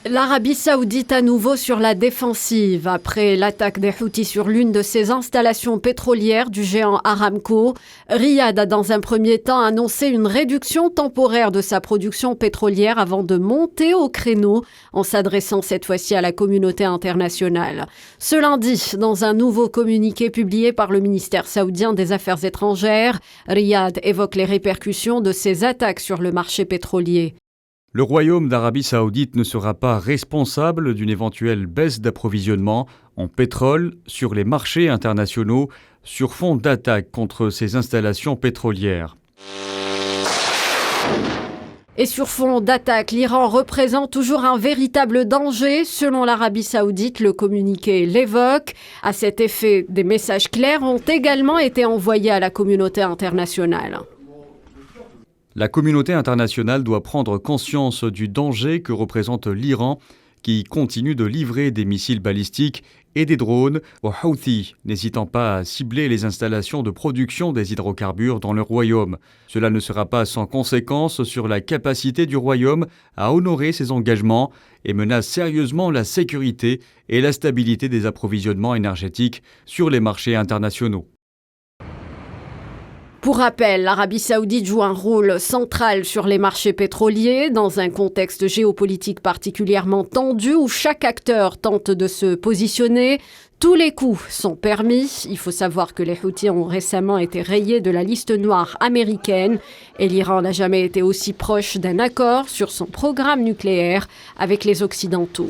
L'Arabie Saoudite à nouveau sur la défensive. Après l'attaque des Houthis sur l'une de ses installations pétrolières du géant Aramco, Riyad a dans un premier temps annoncé une réduction temporaire de sa production pétrolière avant de monter au créneau en s'adressant cette fois-ci à la communauté internationale. Ce lundi, dans un nouveau communiqué publié par le ministère saoudien des Affaires étrangères, Riyad évoque les répercussions de ces attaques sur le marché pétrolier. Le Royaume d'Arabie Saoudite ne sera pas responsable d'une éventuelle baisse d'approvisionnement en pétrole sur les marchés internationaux sur fond d'attaque contre ces installations pétrolières. Et sur fond d'attaque, l'Iran représente toujours un véritable danger. Selon l'Arabie Saoudite, le communiqué l'évoque. À cet effet, des messages clairs ont également été envoyés à la communauté internationale. La communauté internationale doit prendre conscience du danger que représente l'Iran qui continue de livrer des missiles balistiques et des drones aux Houthis, n'hésitant pas à cibler les installations de production des hydrocarbures dans le royaume. Cela ne sera pas sans conséquence sur la capacité du royaume à honorer ses engagements et menace sérieusement la sécurité et la stabilité des approvisionnements énergétiques sur les marchés internationaux. Pour rappel, l'Arabie Saoudite joue un rôle central sur les marchés pétroliers dans un contexte géopolitique particulièrement tendu où chaque acteur tente de se positionner. Tous les coups sont permis. Il faut savoir que les Houthis ont récemment été rayés de la liste noire américaine et l'Iran n'a jamais été aussi proche d'un accord sur son programme nucléaire avec les Occidentaux.